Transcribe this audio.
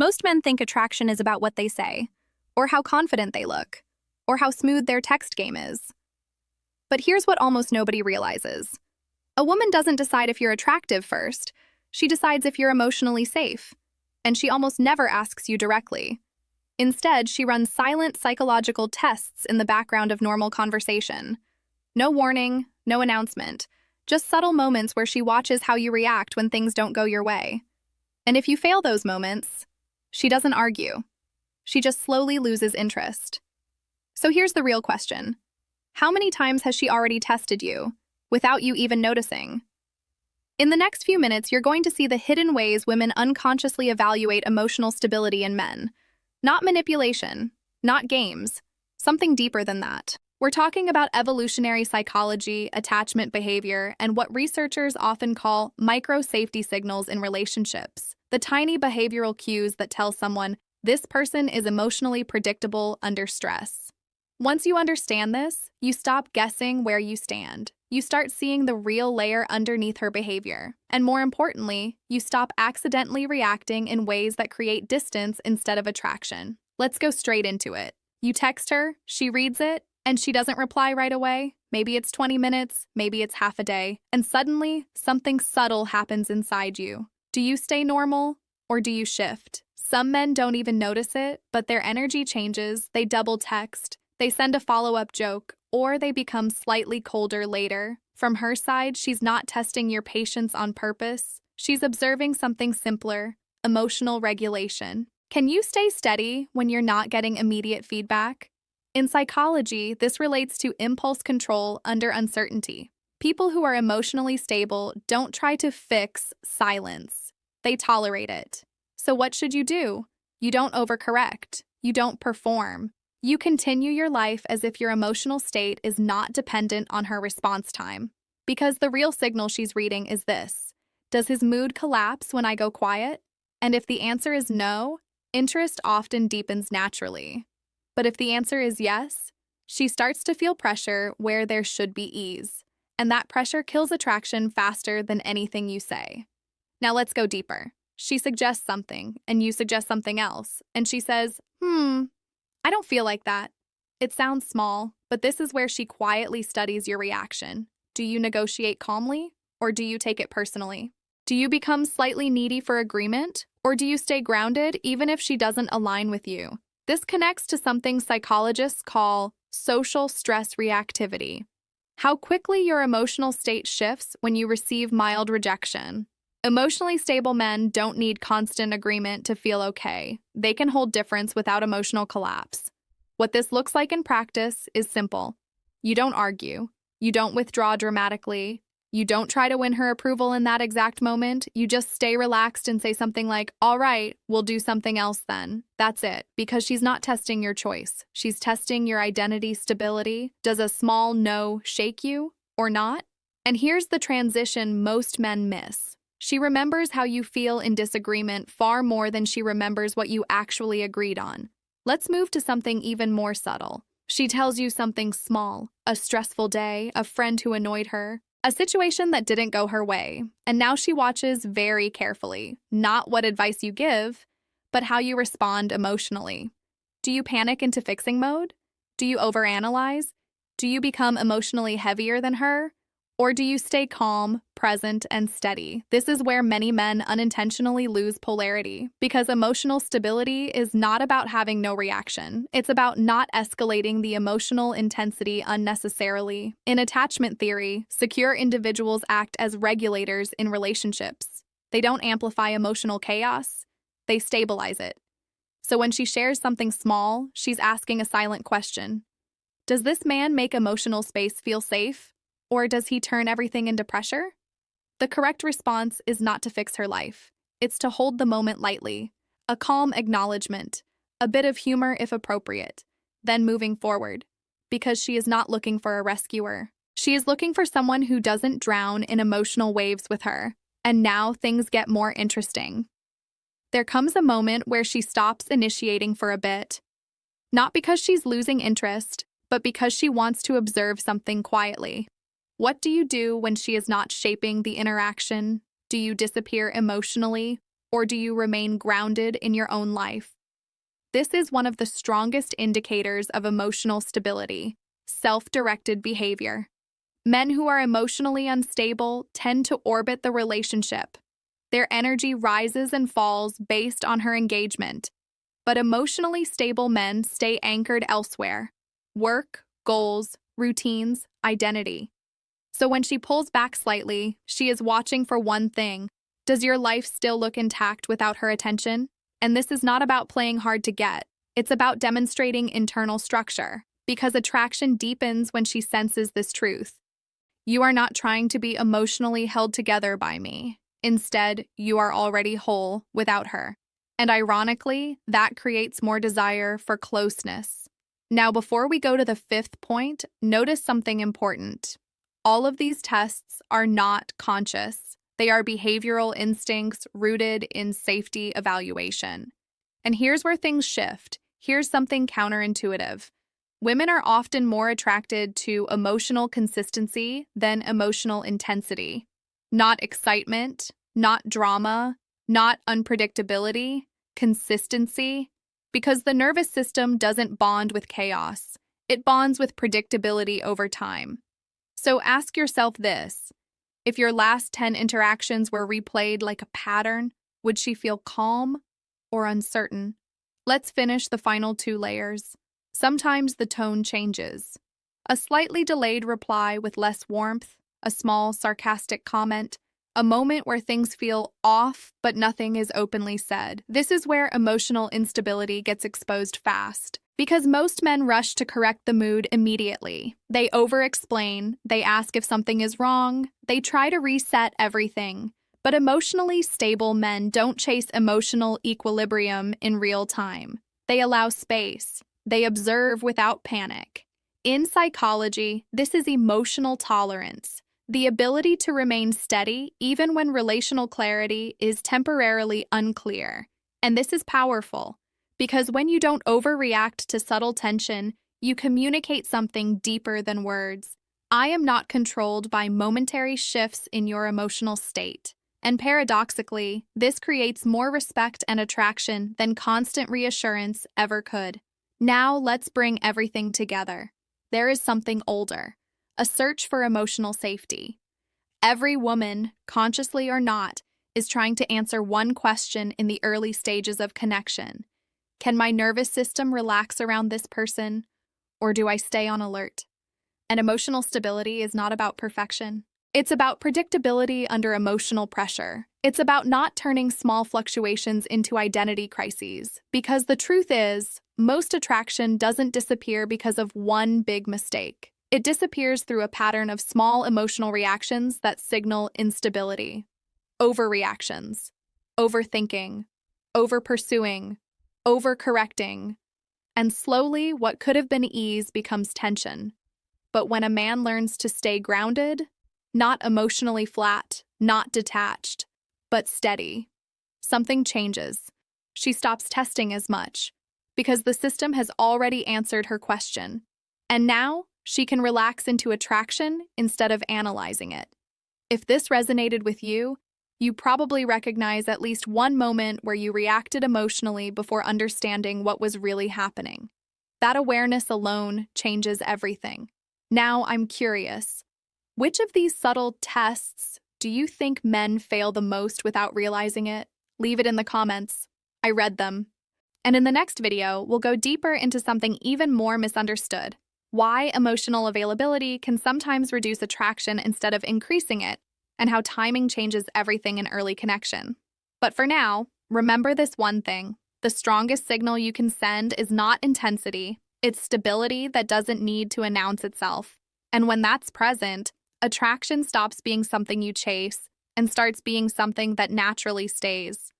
Most men think attraction is about what they say, or how confident they look, or how smooth their text game is. But here's what almost nobody realizes. A woman doesn't decide if you're attractive first. She decides if you're emotionally safe. And she almost never asks you directly. Instead, she runs silent psychological tests in the background of normal conversation. No warning, no announcement, just subtle moments where she watches how you react when things don't go your way. And if you fail those moments, she doesn't argue. She just slowly loses interest. So here's the real question. How many times has she already tested you, without you even noticing? In the next few minutes, you're going to see the hidden ways women unconsciously evaluate emotional stability in men. Not manipulation, not games, something deeper than that. We're talking about evolutionary psychology, attachment behavior, and what researchers often call micro-safety signals in relationships. The tiny behavioral cues that tell someone, this person is emotionally predictable under stress. Once you understand this, you stop guessing where you stand. You start seeing the real layer underneath her behavior. And more importantly, you stop accidentally reacting in ways that create distance instead of attraction. Let's go straight into it. You text her, she reads it, and she doesn't reply right away. Maybe it's 20 minutes, maybe it's half a day, and suddenly something subtle happens inside you. Do you stay normal, or do you shift? Some men don't even notice it, but their energy changes, they double text, they send a follow-up joke, or they become slightly colder later. From her side, she's not testing your patience on purpose. She's observing something simpler, emotional regulation. Can you stay steady when you're not getting immediate feedback? In psychology, this relates to impulse control under uncertainty. People who are emotionally stable don't try to fix silence. They tolerate it. So what should you do? You don't overcorrect. You don't perform. You continue your life as if your emotional state is not dependent on her response time. Because the real signal she's reading is this. Does his mood collapse when I go quiet? And if the answer is no, interest often deepens naturally. But if the answer is yes, she starts to feel pressure where there should be ease. And that pressure kills attraction faster than anything you say. Now let's go deeper. She suggests something, and you suggest something else. And she says, I don't feel like that. It sounds small, but this is where she quietly studies your reaction. Do you negotiate calmly, or do you take it personally? Do you become slightly needy for agreement, or do you stay grounded even if she doesn't align with you? This connects to something psychologists call social stress reactivity. How quickly your emotional state shifts when you receive mild rejection. Emotionally stable men don't need constant agreement to feel okay. They can hold difference without emotional collapse. What this looks like in practice is simple. You don't argue. You don't withdraw dramatically. You don't try to win her approval in that exact moment. You just stay relaxed and say something like, all right, we'll do something else then. That's it, because she's not testing your choice. She's testing your identity stability. Does a small no shake you or not? And here's the transition most men miss. She remembers how you feel in disagreement far more than she remembers what you actually agreed on. Let's move to something even more subtle. She tells you something small, a stressful day, a friend who annoyed her, a situation that didn't go her way, and now she watches very carefully, not what advice you give, but how you respond emotionally. Do you panic into fixing mode? Do you overanalyze? Do you become emotionally heavier than her? Or do you stay calm, present, and steady? This is where many men unintentionally lose polarity, because emotional stability is not about having no reaction. It's about not escalating the emotional intensity unnecessarily. In attachment theory, secure individuals act as regulators in relationships. They don't amplify emotional chaos, they stabilize it. So when she shares something small, she's asking a silent question. Does this man make emotional space feel safe? Or does he turn everything into pressure? The correct response is not to fix her life. It's to hold the moment lightly, a calm acknowledgement, a bit of humor if appropriate, then moving forward, because she is not looking for a rescuer. She is looking for someone who doesn't drown in emotional waves with her. And now things get more interesting. There comes a moment where she stops initiating for a bit. Not because she's losing interest, but because she wants to observe something quietly. What do you do when she is not shaping the interaction? Do you disappear emotionally? or do you remain grounded in your own life? This is one of the strongest indicators of emotional stability, self-directed behavior. Men who are emotionally unstable tend to orbit the relationship. Their energy rises and falls based on her engagement. But emotionally stable men stay anchored elsewhere: work, goals, routines, identity. So when she pulls back slightly, she is watching for one thing: does your life still look intact without her attention? And this is not about playing hard to get. It's about demonstrating internal structure, because attraction deepens when she senses this truth. You are not trying to be emotionally held together by me. Instead, you are already whole without her. And ironically, that creates more desire for closeness. Now, before we go to the fifth point, notice something important. All of these tests are not conscious. They are behavioral instincts rooted in safety evaluation. And here's where things shift. Here's something counterintuitive. Women are often more attracted to emotional consistency than emotional intensity. Not excitement, not drama, not unpredictability, consistency. Because the nervous system doesn't bond with chaos. It bonds with predictability over time. So ask yourself this: if your last 10 interactions were replayed like a pattern, would she feel calm or uncertain? Let's finish the final 2 layers. Sometimes the tone changes. A slightly delayed reply with less warmth, a small sarcastic comment, a moment where things feel off but nothing is openly said. This is where emotional instability gets exposed fast. Because most men rush to correct the mood immediately. They over-explain, they ask if something is wrong, they try to reset everything. But emotionally stable men don't chase emotional equilibrium in real time. They allow space. They observe without panic. In psychology, this is emotional tolerance, the ability to remain steady even when relational clarity is temporarily unclear. And this is powerful. Because when you don't overreact to subtle tension, you communicate something deeper than words. I am not controlled by momentary shifts in your emotional state. And paradoxically, this creates more respect and attraction than constant reassurance ever could. Now let's bring everything together. There is something older: a search for emotional safety. Every woman, consciously or not, is trying to answer one question in the early stages of connection. Can my nervous system relax around this person, or do I stay on alert? And emotional stability is not about perfection. It's about predictability under emotional pressure. It's about not turning small fluctuations into identity crises. Because the truth is, most attraction doesn't disappear because of one big mistake. It disappears through a pattern of small emotional reactions that signal instability. Overreactions, overthinking, overpursuing, overcorrecting, and slowly what could have been ease becomes tension. But when a man learns to stay grounded, not emotionally flat, not detached, but steady, something changes. She stops testing as much, because the system has already answered her question. And now, she can relax into attraction instead of analyzing it. If this resonated with you, you probably recognize at least one moment where you reacted emotionally before understanding what was really happening. That awareness alone changes everything. Now I'm curious, which of these subtle tests do you think men fail the most without realizing it? Leave it in the comments. I read them. And in the next video, we'll go deeper into something even more misunderstood: why emotional availability can sometimes reduce attraction instead of increasing it, and how timing changes everything in early connection. But for now, remember this one thing: the strongest signal you can send is not intensity, it's stability that doesn't need to announce itself. And when that's present, attraction stops being something you chase and starts being something that naturally stays.